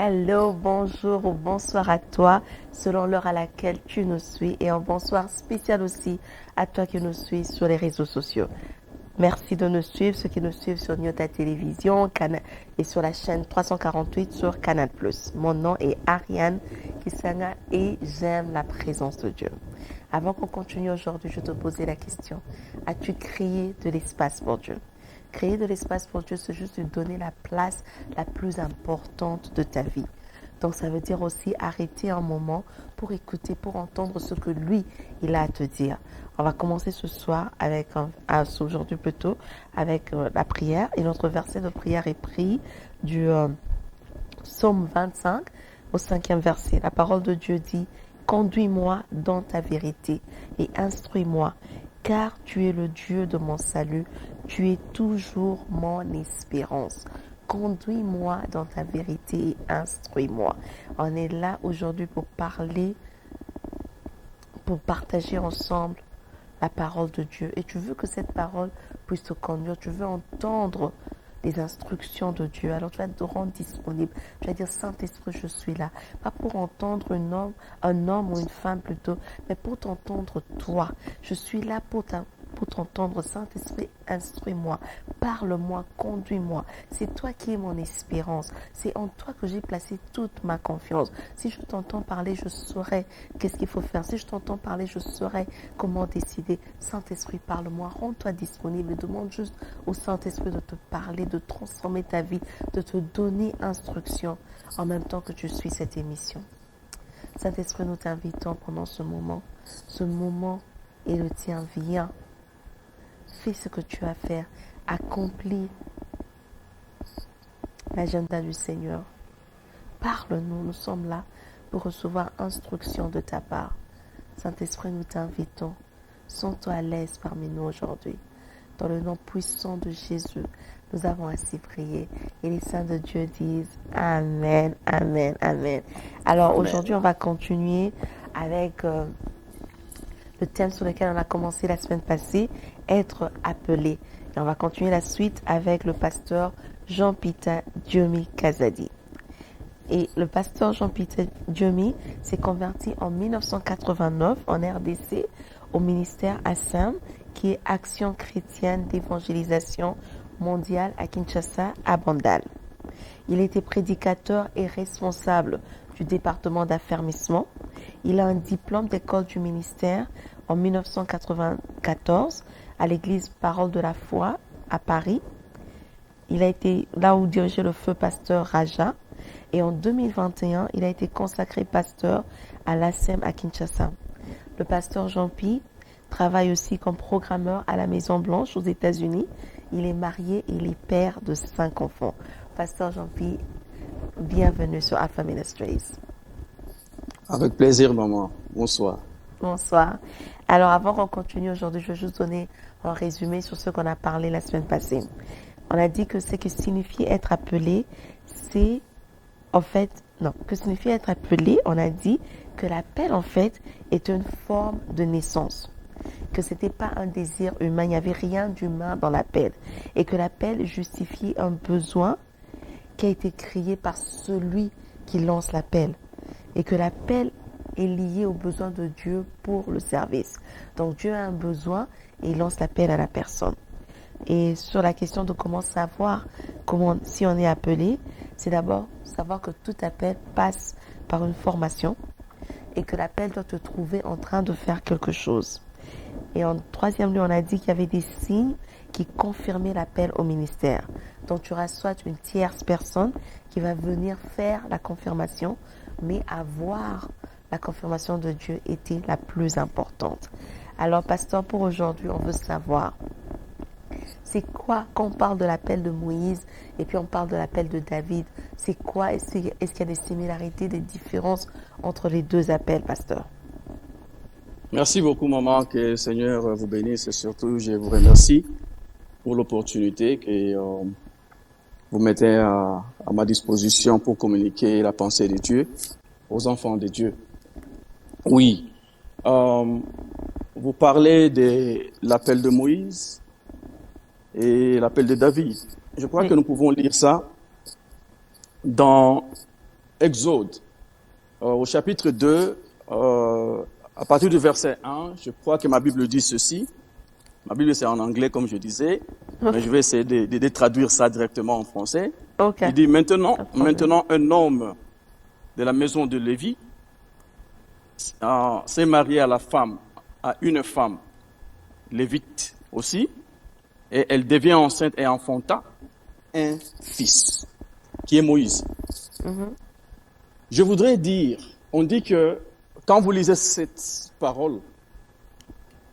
Hello, bonjour ou bonsoir à toi, selon l'heure à laquelle tu nous suis, et un bonsoir spécial aussi à toi qui nous suis sur les réseaux sociaux. Merci de nous suivre, ceux qui nous suivent sur Nyota Télévision et sur la chaîne 348 sur Canal+. Mon nom est Ariane Kisanga et j'aime la présence de Dieu. Avant qu'on continue aujourd'hui, je te posais la question, as-tu créé de l'espace pour Dieu? Créer de l'espace pour Dieu, c'est juste lui donner la place la plus importante de ta vie. Donc ça veut dire aussi arrêter un moment pour écouter, pour entendre ce que lui, il a à te dire. On va commencer ce soir aujourd'hui plutôt, avec la prière. Et notre verset de prière est pris du Psaume 25 au 5e verset. La parole de Dieu dit, conduis-moi dans ta vérité et instruis-moi, car tu es le Dieu de mon salut, tu es toujours mon espérance. Conduis-moi dans ta vérité et instruis-moi. On est là aujourd'hui pour parler, pour partager ensemble la parole de Dieu. Et tu veux que cette parole puisse te conduire, tu veux entendre les instructions de Dieu. Alors tu vas te rendre disponible. Tu vas dire, Saint-Esprit, je suis là. Pas pour entendre un homme ou une femme plutôt, mais pour t'entendre toi. Je suis là pour t'entendre. Saint-Esprit, instruis-moi, parle-moi, conduis-moi. C'est toi qui es mon espérance. C'est en toi que j'ai placé toute ma confiance. Si je t'entends parler, je saurai qu'est-ce qu'il faut faire. Si je t'entends parler, je saurai comment décider. Saint-Esprit, parle-moi, rends-toi disponible. Demande juste au Saint-Esprit de te parler, de transformer ta vie, de te donner instruction en même temps que tu suis cette émission. Saint-Esprit, nous t'invitons pendant ce moment. Ce moment est le tien. Viens. Fais ce que tu as à faire. Accomplis l'agenda du Seigneur. Parle-nous. Nous sommes là pour recevoir instruction de ta part. Saint-Esprit, nous t'invitons. Sens-toi à l'aise parmi nous aujourd'hui. Dans le nom puissant de Jésus, nous avons ainsi prié. Et les saints de Dieu disent Amen, Amen, Amen. Alors aujourd'hui, on va continuer avec le thème sur lequel on a commencé la semaine passée, être appelé. Et on va continuer la suite avec le pasteur Jean-Peter Diomi Kazadi. Et le pasteur Jean-Peter Diomi s'est converti en 1989 en RDC au ministère ASSAM, qui est Action chrétienne d'évangélisation mondiale à Kinshasa, à Bandal. Il était prédicateur et responsable du département d'affermissement. Il a un diplôme d'école du ministère en 1994 à l'église Parole de la Foi à Paris. Il a été là où dirigeait le feu pasteur Raja. Et en 2021, il a été consacré pasteur à l'ASSEM à Kinshasa. Le pasteur Jean-Pi travaille aussi comme programmeur à la Maison Blanche aux États-Unis. Il est marié et il est père de 5 enfants. Pasteur Jean-Pi, bienvenue sur Alpha Ministries. Avec plaisir, maman. Bonsoir. Bonsoir. Alors, avant qu'on continue aujourd'hui, je vais juste donner un résumé sur ce qu'on a parlé la semaine passée. On a dit que ce que signifie être appelé, c'est que signifie être appelé, on a dit que l'appel, en fait, est une forme de naissance. Que c'était pas un désir humain, il n'y avait rien d'humain dans l'appel. Et que l'appel justifiait un besoin qui a été créé par celui qui lance l'appel. Et que l'appel est lié au besoin de Dieu pour le service. Donc Dieu a un besoin et il lance l'appel à la personne. Et sur la question de comment savoir si on est appelé, c'est d'abord savoir que tout appel passe par une formation et que l'appel doit te trouver en train de faire quelque chose. Et en troisième lieu, on a dit qu'il y avait des signes qui confirmaient l'appel au ministère. Donc tu auras soit une tierce personne qui va venir faire la confirmation, mais avoir la confirmation de Dieu était la plus importante. Alors pasteur, pour aujourd'hui, on veut savoir c'est quoi, quand on parle de l'appel de Moïse et puis on parle de l'appel de David, c'est quoi, est-ce qu'il y a des similarités, des différences entre les deux appels, pasteur? Merci beaucoup, maman. Que le Seigneur vous bénisse et surtout, je vous remercie pour l'opportunité que vous mettez à ma disposition pour communiquer la pensée de Dieu aux enfants de Dieu. Oui, vous parlez de l'appel de Moïse et l'appel de David. Je crois que nous pouvons lire ça dans Exode, au chapitre 2, à partir du verset 1, je crois que ma Bible dit ceci. Ma Bible, c'est en anglais, comme je disais, mais je vais essayer de traduire ça directement en français. Ok. Il dit, maintenant, un homme de la maison de Lévi s'est marié à une femme lévite aussi, et elle devient enceinte et enfanta un fils, qui est Moïse. Je voudrais dire, on dit que quand vous lisez cette parole,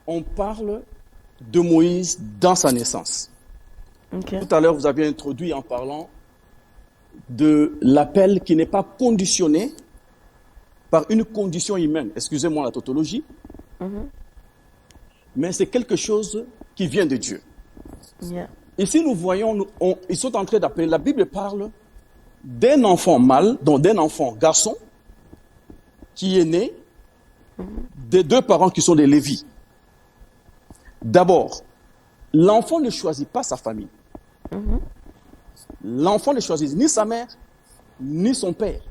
on parle de Moïse dans sa naissance. Ok. Tout à l'heure, vous avez introduit en parlant de l'appel qui n'est pas conditionné par une condition humaine. Excusez-moi la tautologie. Mais c'est quelque chose qui vient de Dieu. Yeah. Ici, nous voyons, ils sont en train d'appeler, la Bible parle d'un enfant mâle, donc d'un enfant garçon, qui est né des deux parents qui sont des Lévis. D'abord, l'enfant ne choisit pas sa famille. L'enfant ne choisit ni sa mère, ni son père.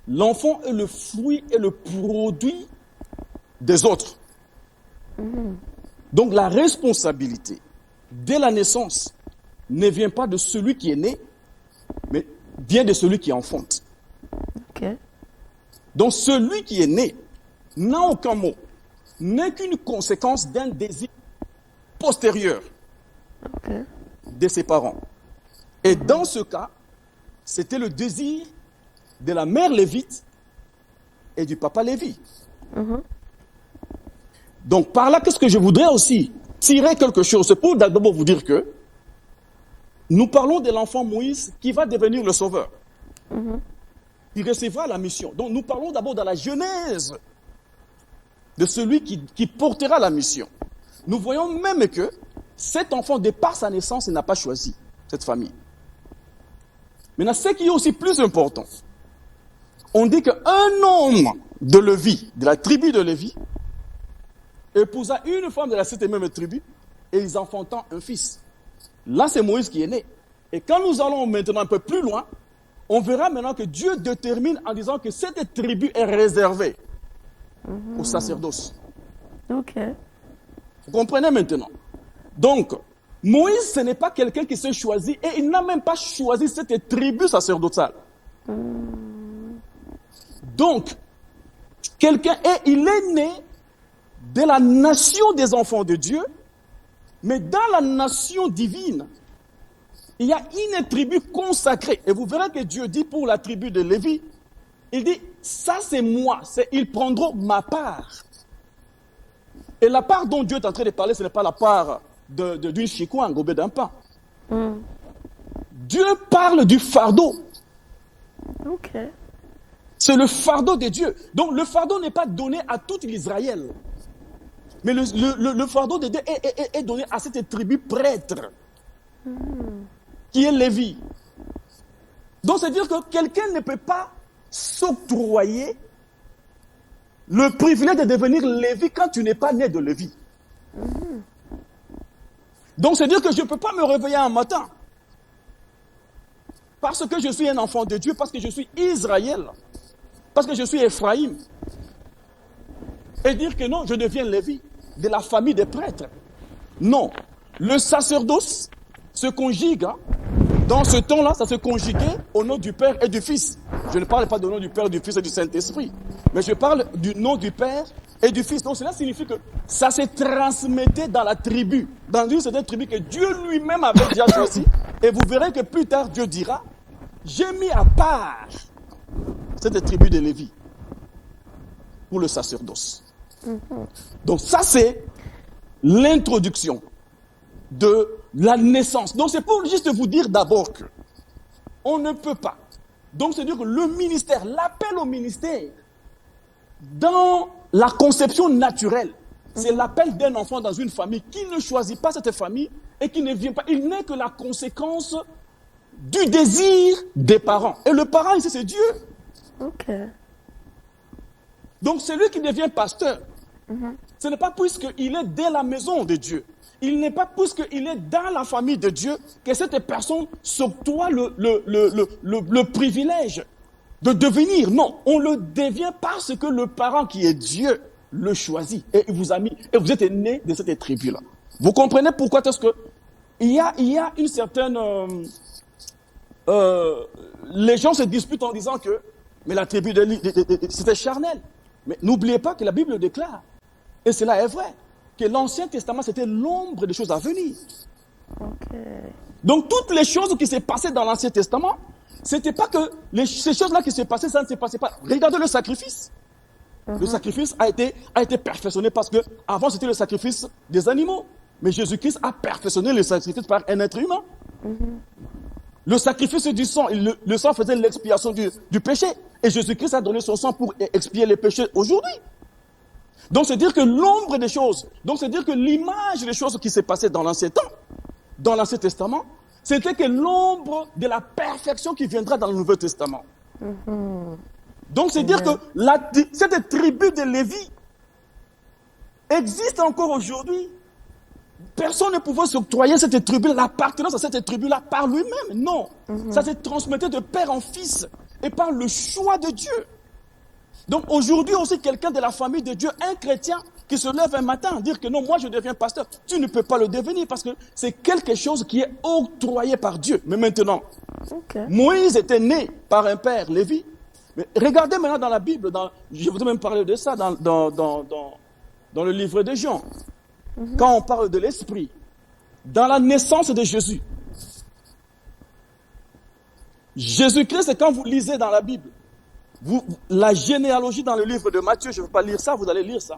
L'enfant est le fruit et le produit des autres. Donc la responsabilité, dès la naissance, ne vient pas de celui qui est né, mais vient de celui qui enfante. Ok. Donc celui qui est né n'a aucun mot, n'est qu'une conséquence d'un désir postérieur Ok. de ses parents. Et dans ce cas, c'était le désir de la mère lévite et du papa Lévi. Donc par là, qu'est-ce que je voudrais aussi tirer quelque chose? C'est pour d'abord vous dire que nous parlons de l'enfant Moïse qui va devenir le sauveur. Il recevra la mission. Donc nous parlons d'abord de la genèse de celui qui portera la mission. Nous voyons même que cet enfant, de par sa naissance, il n'a pas choisi cette famille. Maintenant, ce qui est aussi plus important, on dit qu'un homme de Lévi, de la tribu de Lévi, épousa une femme de cette même tribu et ils enfantant un fils. Là, c'est Moïse qui est né. Et quand nous allons maintenant un peu plus loin, on verra maintenant que Dieu détermine en disant que cette tribu est réservée au sacerdoce. Ok. Vous comprenez maintenant? Donc, Moïse, ce n'est pas quelqu'un qui s'est choisi et il n'a même pas choisi cette tribu sacerdotale. Donc, il est né de la nation des enfants de Dieu, mais dans la nation divine, il y a une tribu consacrée. Et vous verrez que Dieu dit pour la tribu de Lévi, il dit, ça c'est moi, ils prendront ma part. Et la part dont Dieu est en train de parler, ce n'est pas la part d'une chicoine gobée d'un pain. Dieu parle du fardeau. Ok. C'est le fardeau de Dieu. Donc le fardeau n'est pas donné à tout l'Israël. Mais le fardeau de Dieu est donné à cette tribu prêtre qui est Lévi. Donc c'est dire que quelqu'un ne peut pas s'octroyer le privilège de devenir Lévi quand tu n'es pas né de Lévi. Donc c'est dire que je ne peux pas me réveiller un matin parce que je suis un enfant de Dieu, parce que je suis Israël, parce que je suis Ephraïm, et dire que non, je deviens Lévi, de la famille des prêtres. Non, le sacerdoce se conjugue, dans ce temps-là, ça se conjuguait au nom du Père et du Fils. Je ne parle pas du nom du Père, du Fils et du Saint-Esprit, mais je parle du nom du Père et du Fils. Donc cela signifie que ça se transmettait dans la tribu, dans une certaine tribu que Dieu lui-même avait déjà choisie. Et vous verrez que plus tard, Dieu dira, j'ai mis à part cette tribu de Lévi pour le sacerdoce. Donc ça, c'est l'introduction de la naissance. Donc c'est pour juste vous dire d'abord que on ne peut pas. Donc c'est dire que le ministère, l'appel au ministère, dans la conception naturelle, c'est l'appel d'un enfant dans une famille qui ne choisit pas cette famille et qui ne vient pas. Il n'est que la conséquence du désir des parents. Et le parent ici, c'est Dieu. Ok. Donc celui qui devient pasteur, ce n'est pas puisqu'il est dans la maison de Dieu. Il n'est pas puisqu'il est dans la famille de Dieu que cette personne s'octroie le privilège de devenir. Non, on le devient parce que le parent qui est Dieu le choisit et il vous a mis, et vous êtes né de cette tribu-là. Vous comprenez pourquoi est-ce que il y a une certaine... les gens se disputent en disant que mais la tribu c'était charnel. Mais n'oubliez pas que la Bible déclare, et cela est vrai, que l'Ancien Testament c'était l'ombre des choses à venir. Ok. Donc toutes les choses qui s'est passées dans l'Ancien Testament, c'était pas que ces choses-là qui s'est passées, ça ne s'est passé pas. Regardez le sacrifice. Le sacrifice a été perfectionné parce que avant c'était le sacrifice des animaux. Mais Jésus-Christ a perfectionné le sacrifice par un être humain. Le sacrifice du sang, le sang faisait l'expiation du péché. Et Jésus-Christ a donné son sang pour expier les péchés aujourd'hui. Donc c'est dire que l'ombre des choses, donc c'est dire que l'image des choses qui s'est passées dans l'ancien temps, dans l'Ancien Testament, c'était que l'ombre de la perfection qui viendra dans le Nouveau Testament. Donc c'est dire que cette tribu de Lévi existe encore aujourd'hui. Personne ne pouvait s'octroyer cette tribu, l'appartenance à cette tribu-là par lui-même. Non, ça s'est transmetté de père en fils et par le choix de Dieu. Donc aujourd'hui aussi, quelqu'un de la famille de Dieu, un chrétien qui se lève un matin, dire que non, moi je deviens pasteur, tu ne peux pas le devenir parce que c'est quelque chose qui est octroyé par Dieu. Mais maintenant, Moïse était né par un père, Lévi. Mais regardez maintenant dans la Bible, je voudrais même parler de ça dans le livre de Jean. Quand on parle de l'esprit, dans la naissance de Jésus, Jésus-Christ, quand vous lisez dans la Bible, la généalogie dans le livre de Matthieu, je ne vais pas lire ça, vous allez lire ça.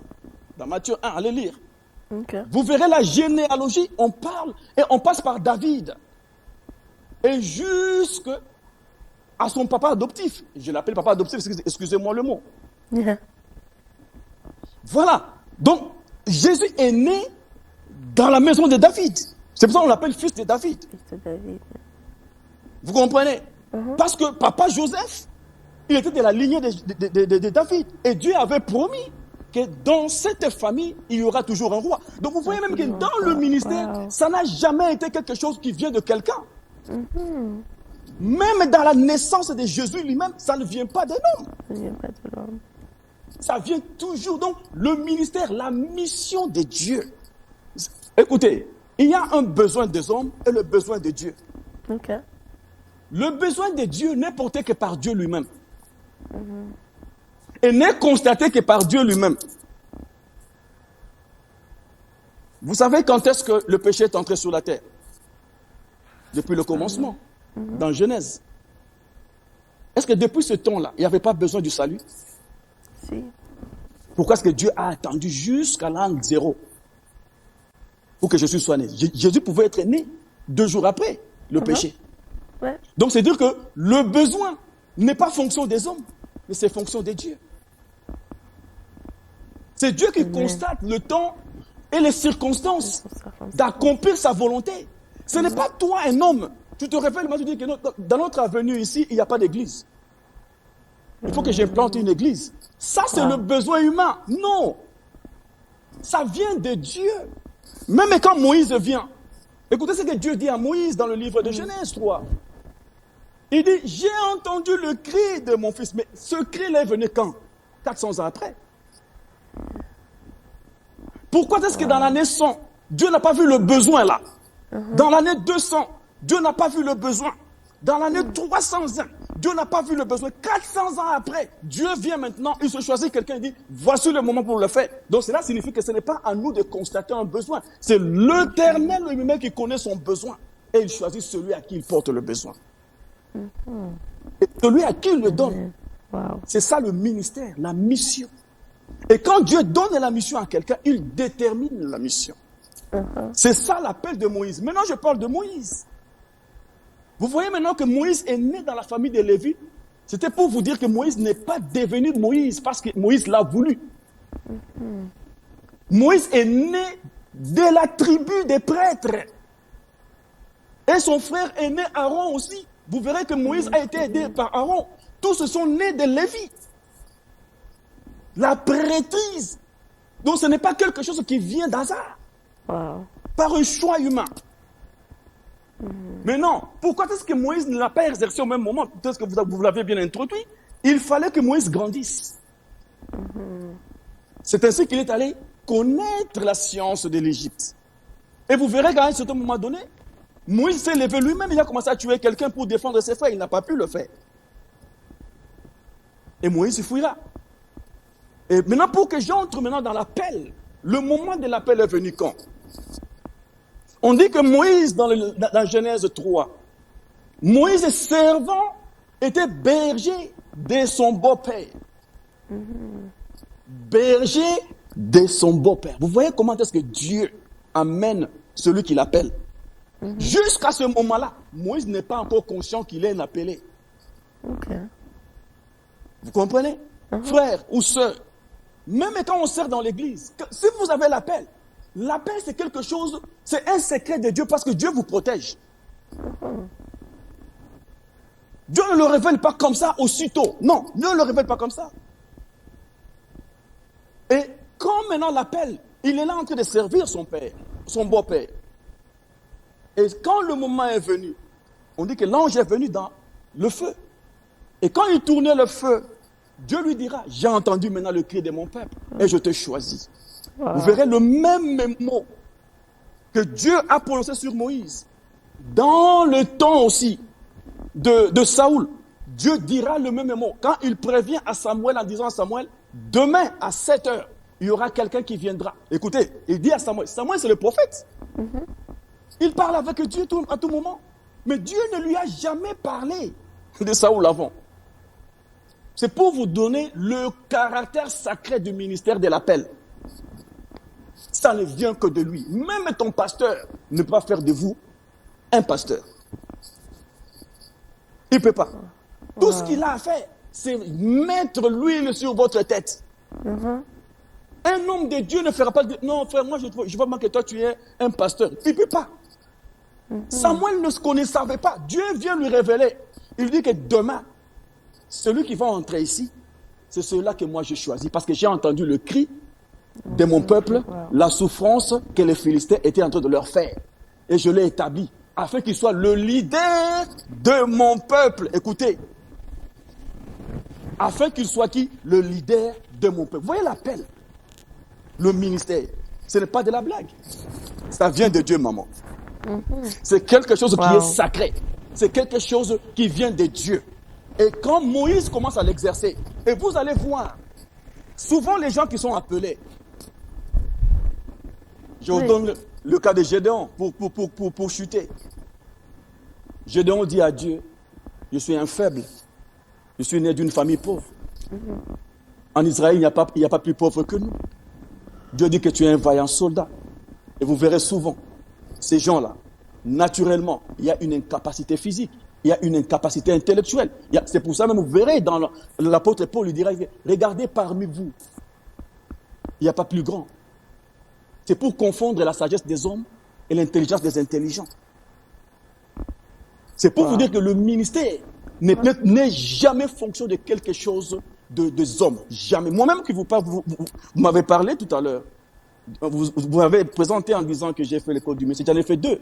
Dans Matthieu 1, allez lire. Vous verrez la généalogie, on parle et on passe par David. Et jusqu'à son papa adoptif. Je l'appelle papa adoptif, excusez-moi le mot. Voilà. Donc, Jésus est né dans la maison de David. C'est pour ça qu'on l'appelle fils de David. Fils de David. Vous comprenez? Parce que papa Joseph, il était de la lignée de David. Et Dieu avait promis que dans cette famille, il y aura toujours un roi. Donc vous voyez même que dans le ministère, ça n'a jamais été quelque chose qui vient de quelqu'un. Même dans la naissance de Jésus lui-même, ça ne vient pas d'un homme. Ça ne vient pas de l'homme. Ça vient toujours. Donc, le ministère, la mission de Dieu. Écoutez, il y a un besoin des hommes et le besoin de Dieu. Le besoin de Dieu n'est porté que par Dieu lui-même. Et n'est constaté que par Dieu lui-même. Vous savez quand est-ce que le péché est entré sur la terre? Depuis le commencement, dans Genèse. Est-ce que depuis ce temps-là, il n'y avait pas besoin du salut? Si. Pourquoi est-ce que Dieu a attendu jusqu'à l'an 0 pour que Jésus soit né? Jésus pouvait être né 2 jours après le péché. Donc c'est dire que le besoin n'est pas fonction des hommes, mais c'est fonction de Dieu. C'est Dieu qui constate le temps et les circonstances d'accomplir sa volonté. Ce n'est pas toi, un homme. Tu te réveilles, moi tu dis que dans notre avenue ici, il n'y a pas d'église. Il faut que j'implante une église. Ça, c'est le besoin humain. Non. Ça vient de Dieu. Même quand Moïse vient. Écoutez ce que Dieu dit à Moïse dans le livre de Genèse 3. Il dit, j'ai entendu le cri de mon fils. Mais ce cri-là est venu quand? 400 ans après. Pourquoi est-ce que dans l'année 100, Dieu n'a pas vu le besoin là? Dans l'année 200, Dieu n'a pas vu le besoin. Dans l'année 300 ans, Dieu n'a pas vu le besoin. 400 ans après, Dieu vient maintenant, il se choisit quelqu'un et dit, voici le moment pour le faire. Donc cela signifie que ce n'est pas à nous de constater un besoin. C'est l'Éternel lui-même qui connaît son besoin. Et il choisit celui à qui il porte le besoin. Et celui à qui il le donne. C'est ça le ministère, la mission. Et quand Dieu donne la mission à quelqu'un, il détermine la mission. C'est ça l'appel de Moïse. Maintenant, je parle de Moïse. Vous voyez maintenant que Moïse est né dans la famille de Lévi. C'était pour vous dire que Moïse n'est pas devenu Moïse parce que Moïse l'a voulu. Moïse est né de la tribu des prêtres. Et son frère est né Aaron aussi. Vous verrez que Moïse a été aidé par Aaron. Tous se sont nés de Lévi. La prêtrise. Donc ce n'est pas quelque chose qui vient d'hasard. Par un choix humain. Mais non, pourquoi est-ce que Moïse ne l'a pas exercé au même moment? Peut-être que vous l'avez bien introduit. il fallait que Moïse grandisse. C'est ainsi qu'il est allé connaître la science de l'Égypte. Et vous verrez qu'à un certain moment donné, Moïse s'est levé lui-même, il a commencé à tuer quelqu'un pour défendre ses frères. Il n'a pas pu le faire. Et Moïse fuira. Et maintenant, pour que j'entre maintenant dans l'appel, le moment de l'appel est venu quand? On dit que Moïse, dans Genèse 3, Moïse servant était berger de son beau-père. Berger de son beau-père. Vous voyez comment est-ce que Dieu amène celui qui l'appelle. Jusqu'à ce moment-là, Moïse n'est pas encore conscient qu'il est un appelé. Vous comprenez? Frère ou sœur, même quand on sert dans l'église, si vous avez l'appel c'est quelque chose, c'est un secret de Dieu parce que Dieu vous protège. Dieu ne le révèle pas comme ça aussitôt. Non, Dieu ne le révèle pas comme ça. Et quand maintenant l'appel, il est là en train de servir son père, son beau-père. Et quand le moment est venu, on dit que l'ange est venu dans le feu. Et quand il tournait le feu, Dieu lui dira, j'ai entendu maintenant le cri de mon peuple et je te choisis. Vous verrez le même mot que Dieu a prononcé sur Moïse. Dans le temps aussi de Saoul, Dieu dira le même mot. Quand il prévient à Samuel en disant à Samuel, demain à 7 heures, il y aura quelqu'un qui viendra. Écoutez, il dit à Samuel, Samuel c'est le prophète. Il parle avec Dieu à tout moment. Mais Dieu ne lui a jamais parlé de Saoul avant. C'est pour vous donner le caractère sacré du ministère de l'appel. Ça ne vient que de lui. Même ton pasteur ne peut pas faire de vous un pasteur. Il ne peut pas. Tout ce qu'il a à faire, c'est mettre l'huile sur votre tête. Un homme de Dieu ne fera pas de... Non, frère, moi je veux pas que toi tu es un pasteur. Il ne peut pas. Samuel ne savait pas. Dieu vient lui révéler. Il dit que demain, celui qui va entrer ici, c'est celui-là que moi je choisis. Parce que j'ai entendu le cri de mon peuple, la souffrance que les Philistins étaient en train de leur faire. Et je l'ai établi afin qu'il soit le leader de mon peuple. Écoutez. Afin qu'il soit qui? Le leader de mon peuple. Vous voyez l'appel? Le ministère. Ce n'est pas de la blague. Ça vient de Dieu, maman. C'est quelque chose qui est sacré. C'est quelque chose qui vient de Dieu. Et quand Moïse commence à l'exercer, et vous allez voir, souvent les gens qui sont appelés, je vous donne le cas de Gédéon pour chuter. Gédéon dit à Dieu, je suis un faible, je suis né d'une famille pauvre. En Israël, il n'y a pas plus pauvre que nous. Dieu dit que tu es un vaillant soldat. Et vous verrez souvent, ces gens-là, naturellement, il y a une incapacité physique, il y a une incapacité intellectuelle. C'est pour ça même, vous verrez, dans l'apôtre Paul, il dira, regardez parmi vous, il n'y a pas plus grand. C'est pour confondre la sagesse des hommes et l'intelligence des intelligents. C'est pour vous dire que le ministère n'est jamais fonction de quelque chose des hommes. Jamais. Moi-même, que vous m'avez parlé tout à l'heure, vous m'avez présenté en disant que j'ai fait l'école du ministère. J'en ai fait 2.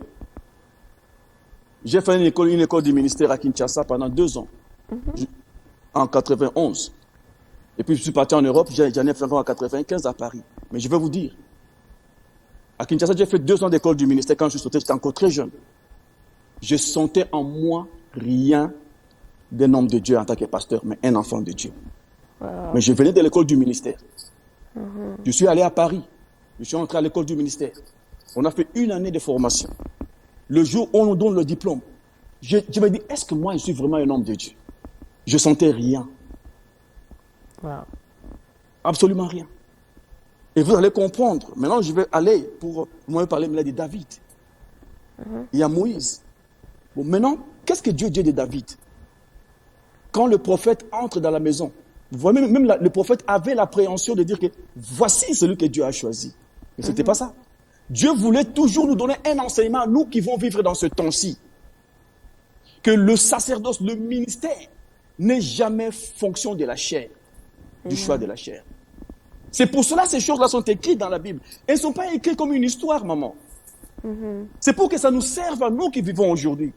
J'ai fait une école du ministère à Kinshasa pendant 2 ans, en 91. Et puis je suis parti en Europe, j'en ai fait en 95 à Paris. Mais je vais vous dire, à Kinshasa, j'ai fait 2 ans d'école du ministère. Quand je suis sorti, j'étais encore très jeune. Je sentais en moi rien d'un homme de Dieu en tant que pasteur, mais un enfant de Dieu. Mais je venais de l'école du ministère. Je suis allé à Paris. Je suis entré à l'école du ministère. On a fait 1 année de formation. Le jour où on nous donne le diplôme, je me dis, est-ce que moi, je suis vraiment un homme de Dieu? Je sentais rien. Absolument rien. Et vous allez comprendre. Maintenant, je vais aller pour... Vous m'avez parlé de David. Il y a Moïse. Bon, maintenant, qu'est-ce que Dieu dit de David? Quand le prophète entre dans la maison, vous voyez, même le prophète avait l'appréhension de dire que voici celui que Dieu a choisi. Mais ce n'était pas ça. Dieu voulait toujours nous donner un enseignement, nous qui vont vivre dans ce temps-ci. Que le sacerdoce, le ministère, n'est jamais fonction de la chair, du choix de la chair. C'est pour cela que ces choses-là sont écrites dans la Bible. Elles ne sont pas écrites comme une histoire, maman. C'est pour que ça nous serve à nous qui vivons aujourd'hui.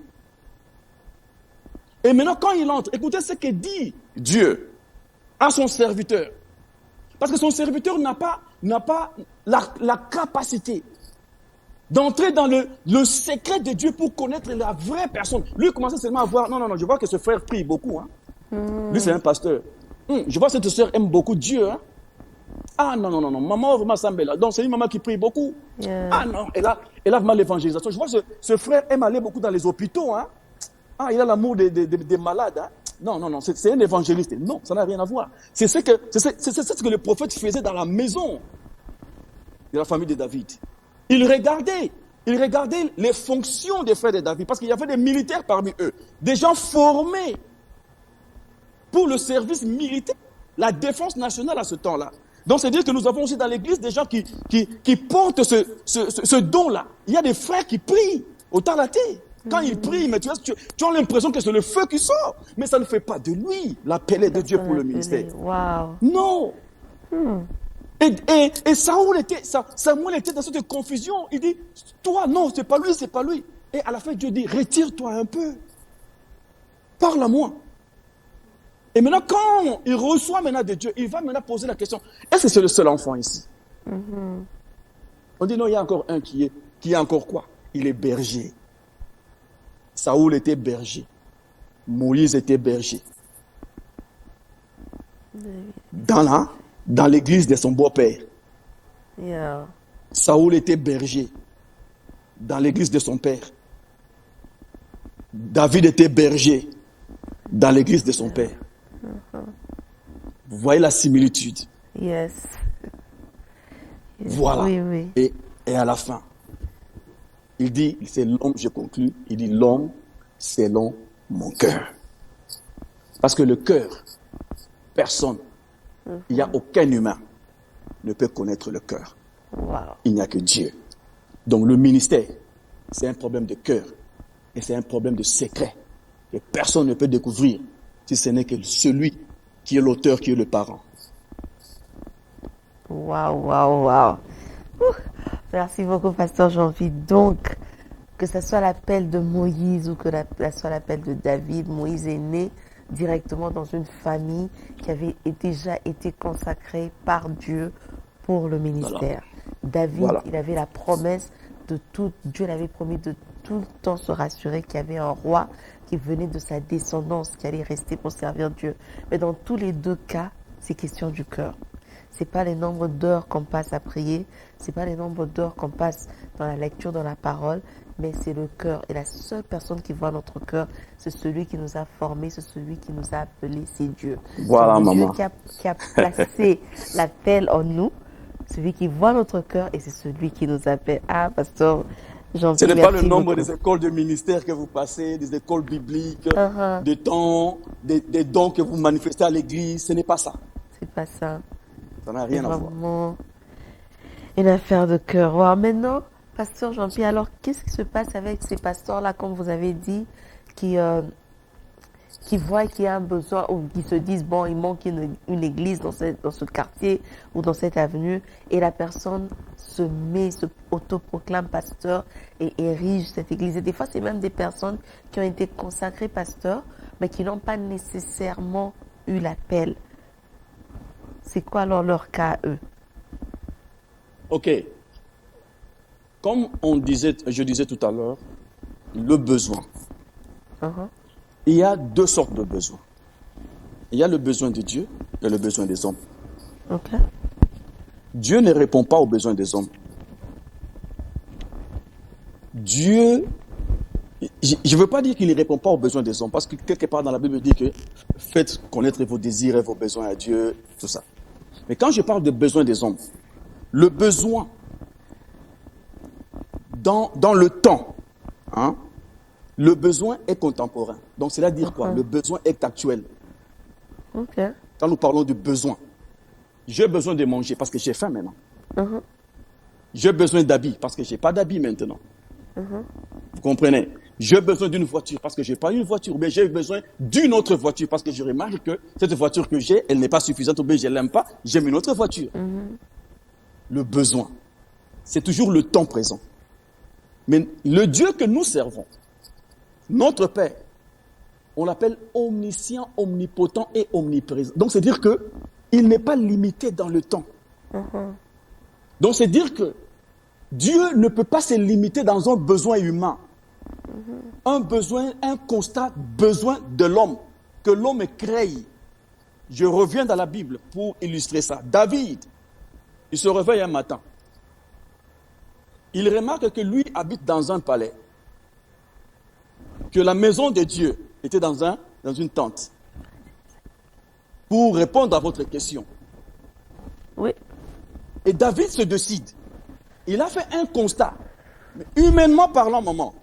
Et maintenant, quand il entre, écoutez ce que dit Dieu à son serviteur. Parce que son serviteur n'a pas la capacité d'entrer dans le secret de Dieu pour connaître la vraie personne. Lui, il commençait seulement à voir, non, je vois que ce frère prie beaucoup. Hein. Lui, c'est un pasteur. Je vois que cette soeur aime beaucoup Dieu. Hein. Ah non, maman vraiment semble là. Donc, c'est une maman qui prie beaucoup. Yeah. Ah non, elle a vraiment l'évangélisation. Je vois que ce frère aime aller beaucoup dans les hôpitaux. Hein. Ah, il a l'amour des malades. Hein. Non, c'est un évangéliste. Non, ça n'a rien à voir. C'est ce que le prophète faisait dans la maison de la famille de David. Il regardait les fonctions des frères de David, parce qu'il y avait des militaires parmi eux, des gens formés pour le service militaire, la défense nationale à ce temps-là. Donc, c'est dire que nous avons aussi dans l'église des gens qui portent ce don-là. Il y a des frères qui prient au Taraté. Quand ils prient, mais tu as l'impression que c'est le feu qui sort. Mais ça ne fait pas de lui l'appelé de Dieu pour le ministère. Wow. Non. Et Samuel était dans cette confusion. Il dit, toi, non, c'est pas lui. Et à la fin, Dieu dit, retire-toi un peu. Parle à moi. Et maintenant, quand il reçoit maintenant de Dieu, il va maintenant poser la question, est-ce que c'est le seul enfant ici? On dit, non, il y a encore un qui est encore quoi? Il est berger. Saoul était berger. Moïse était berger. Dans l'église de son beau-père. Yeah. Saoul était berger. Dans l'église de son père. David était berger. Dans l'église de son père. Vous voyez la similitude? Yes. Voilà. Oui. Et à la fin, il dit, c'est l'homme, je conclus, il dit l'homme selon mon cœur. Parce que le cœur, personne, il n'y a aucun humain ne peut connaître le cœur. Wow. Il n'y a que Dieu. Donc le ministère, c'est un problème de cœur. Et c'est un problème de secret que personne ne peut découvrir si ce n'est que celui qui est l'auteur, qui est le parent. Wow. Merci beaucoup, pasteur Jean-Philippe. Donc, que ce soit l'appel de Moïse ou que ce soit l'appel de David, Moïse est né directement dans une famille qui avait déjà été consacrée par Dieu pour le ministère. David, il avait la promesse de tout, Dieu l'avait promis de tout le temps se rassurer qu'il y avait un roi qui venait de sa descendance, qui allait rester pour servir Dieu. Mais dans tous les deux cas, c'est question du cœur. C'est pas les nombres d'heures qu'on passe à prier, c'est pas les nombres d'heures qu'on passe dans la lecture, dans la parole, mais c'est le cœur. Et la seule personne qui voit notre cœur, c'est celui qui nous a formés, c'est celui qui nous a appelés, c'est Dieu. Voilà, c'est maman. Dieu qui a placé l'appel en nous, celui qui voit notre cœur et c'est celui qui nous appelle. Ah, pasteur Ce n'est pas le nombre des écoles de ministère que vous passez, des écoles bibliques, des temps, des dons que vous manifestez à l'église, ce n'est pas ça. C'est pas ça. Ça n'a rien à voir. Vraiment une affaire de cœur. Wow. Maintenant, pasteur Jean-Pierre, alors qu'est-ce qui se passe avec ces pasteurs-là, comme vous avez dit, qui voient qu'il y a un besoin ou qui se disent, bon, il manque une église dans ce quartier ou dans cette avenue et la personne se autoproclame pasteur et érige cette église. Et des fois, c'est même des personnes qui ont été consacrées pasteurs, mais qui n'ont pas nécessairement eu l'appel. C'est quoi alors leur cas à eux? Ok. Comme je disais tout à l'heure, le besoin. Il y a deux sortes de besoins. Il y a le besoin de Dieu et le besoin des hommes. Okay. Dieu ne répond pas aux besoins des hommes. Dieu, je ne veux pas dire qu'il ne répond pas aux besoins des hommes, parce que quelque part dans la Bible, il dit que faites connaître vos désirs et vos besoins à Dieu, tout ça. Mais quand je parle de besoin des hommes, le besoin dans le temps, le besoin est contemporain. Donc, c'est à dire quoi? Le besoin est actuel. Okay. Quand nous parlons du besoin, j'ai besoin de manger parce que j'ai faim maintenant. J'ai besoin d'habits parce que je n'ai pas d'habits maintenant. Vous comprenez? J'ai besoin d'une voiture parce que je n'ai pas une voiture, mais j'ai besoin d'une autre voiture parce que je remarque que cette voiture que j'ai, elle n'est pas suffisante ou bien je ne l'aime pas, j'aime une autre voiture. Le besoin, c'est toujours le temps présent. Mais le Dieu que nous servons, notre Père, On l'appelle omniscient, omnipotent et omniprésent. Donc, c'est dire que il n'est pas limité dans le temps. Donc, c'est dire que Dieu ne peut pas se limiter dans un besoin humain. Un besoin, un constat, besoin de l'homme, que l'homme crée. Je reviens dans la Bible pour illustrer ça. David, il se réveille un matin. Il remarque que lui habite dans un palais, que la maison de Dieu était dans une tente. Pour répondre à votre question. Oui. Et David se décide. Il a fait un constat. Mais humainement parlant, maman,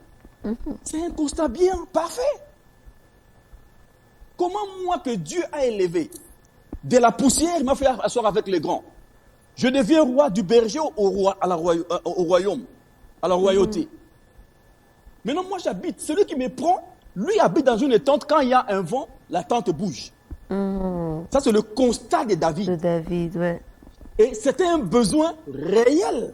c'est un constat bien, parfait. Comment moi que Dieu a élevé de la poussière, il m'a fait asseoir avec les grands. Je deviens roi du berger au royaume, à la royauté. Maintenant, moi j'habite. Celui qui me prend, lui habite dans une tente. Quand il y a un vent, la tente bouge. Ça, c'est le constat de David. De David, ouais. Et c'était un besoin réel.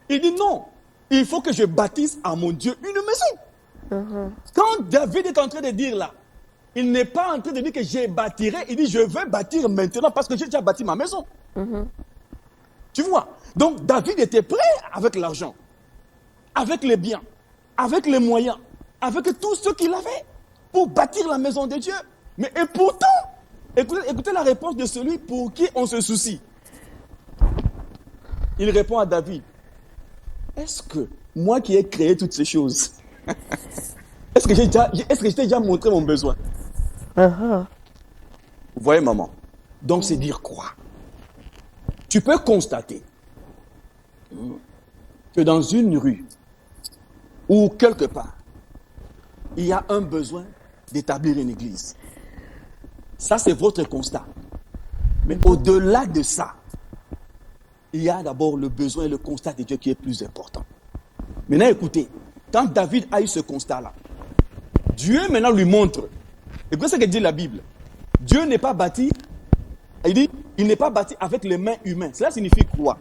Il dit non, il faut que je bâtisse à mon Dieu une maison. Quand David est en train de dire là, il n'est pas en train de dire que je bâtirai, il dit je veux bâtir maintenant parce que j'ai déjà bâti ma maison. Tu vois? Donc David était prêt avec l'argent, avec les biens, avec les moyens, avec tout ce qu'il avait pour bâtir la maison de Dieu. Mais et pourtant, écoutez la réponse de celui pour qui on se soucie. Il répond à David, est-ce que moi qui ai créé toutes ces choses, est-ce que je t'ai déjà montré mon besoin? Vous voyez, maman? Donc, c'est dire quoi? Tu peux constater que dans une rue ou quelque part, il y a un besoin d'établir une église. Ça, c'est votre constat. Mais au-delà de ça, il y a d'abord le besoin et le constat de Dieu qui est plus important. Maintenant, écoutez, quand David a eu ce constat-là, Dieu maintenant lui montre. Écoutez ce que dit la Bible. Dieu n'est pas bâti, il dit, il n'est pas bâti avec les mains humaines. Cela signifie quoi?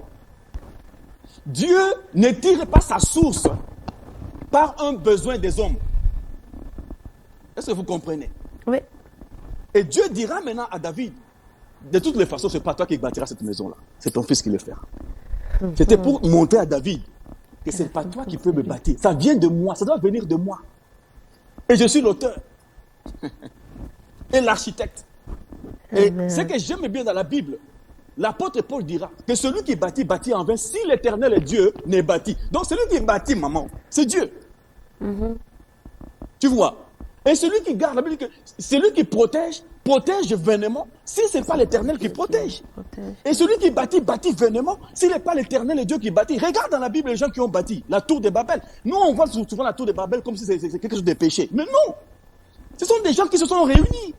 Dieu ne tire pas sa source par un besoin des hommes. Est-ce que vous comprenez? Oui. Et Dieu dira maintenant à David, de toutes les façons, ce n'est pas toi qui bâtiras cette maison-là. C'est ton fils qui le fera. C'était pour montrer à David que ce n'est pas toi qui peux me bâtir. Ça vient de moi, ça doit venir de moi. Et je suis l'auteur. Et l'architecte. Et ce que j'aime bien dans la Bible, l'apôtre Paul dira que celui qui bâtit, bâtit en vain si l'éternel est Dieu n'est bâti. Donc celui qui bâtit, maman, c'est Dieu. Tu vois? Et celui qui garde, la Bible dit que celui qui protège, protège vainement si ce n'est pas l'éternel qui protège. Et celui qui bâtit, bâtit vainement s'il n'est pas l'éternel et Dieu qui bâtit. Regarde dans la Bible les gens qui ont bâti la tour de Babel. Nous, on voit souvent la tour de Babel comme si c'était quelque chose de péché. Mais non! Ce sont des gens qui se sont réunis.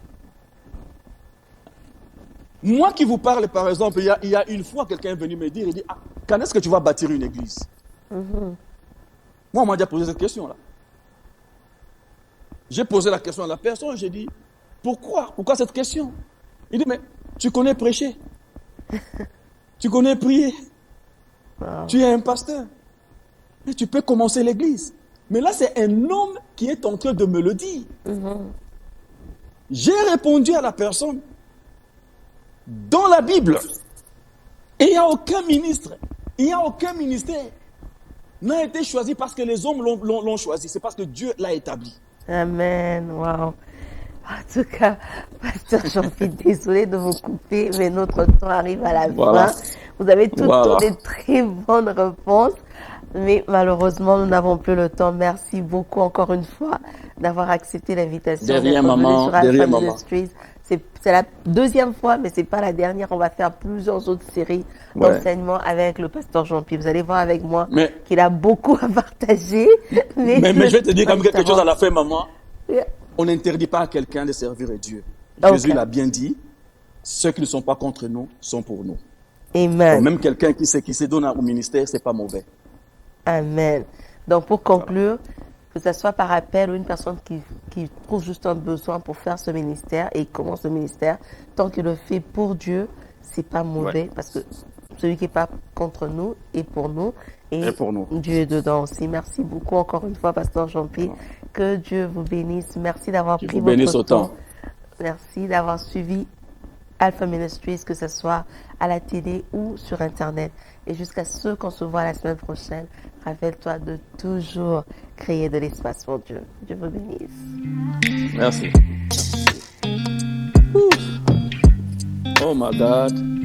Moi qui vous parle, par exemple, il y a une fois, quelqu'un est venu me dire, il dit, ah, quand est-ce que tu vas bâtir une église? Moi, on m'a déjà posé cette question-là. J'ai posé la question à la personne, j'ai dit, pourquoi? Pourquoi cette question? Il dit, mais tu connais prêcher. Tu connais prier. Wow. Tu es un pasteur. Et tu peux commencer l'église. Mais là, c'est un homme qui est en train de me le dire. J'ai répondu à la personne, dans la Bible, il n'y a aucun ministre, il n'y a aucun ministère n'a été choisi parce que les hommes l'ont choisi. C'est parce que Dieu l'a établi. Amen. Wow. En tout cas, Pasteur Jean-Philippe, désolé de vous couper, mais notre temps arrive à la fin. Vous avez toutes des très bonnes réponses, mais malheureusement, nous n'avons plus le temps. Merci beaucoup encore une fois d'avoir accepté l'invitation. Derrière maman, derrière maman. C'est la deuxième fois, mais c'est pas la dernière. On va faire plusieurs autres séries d'enseignements avec le pasteur Jean-Pierre. Vous allez voir avec moi qu'il a beaucoup à partager. Mais je vais te dire comme quelque chose à la fin, maman. On n'interdit pas à quelqu'un de servir Dieu. Jésus l'a bien dit. Ceux qui ne sont pas contre nous sont pour nous. Amen. Donc, même quelqu'un qui se donne au ministère, c'est pas mauvais. Amen. Donc, pour conclure, que ce soit par appel ou une personne qui trouve juste un besoin pour faire ce ministère et commence le ministère, tant qu'il le fait pour Dieu, c'est pas mauvais parce que celui qui n'est pas contre nous est pour nous et pour nous. Dieu est dedans aussi. Merci beaucoup encore une fois, Pasteur Jean-Pierre. Que Dieu vous bénisse. Merci d'avoir Dieu pris vous bénisse votre temps. autant. Merci d'avoir suivi Alpha Ministries, que ce soit à la télé ou sur Internet. Et jusqu'à ce qu'on se voit la semaine prochaine, rappelle-toi de toujours créer de l'espace pour Dieu. Dieu vous bénisse. Merci. Oh my God.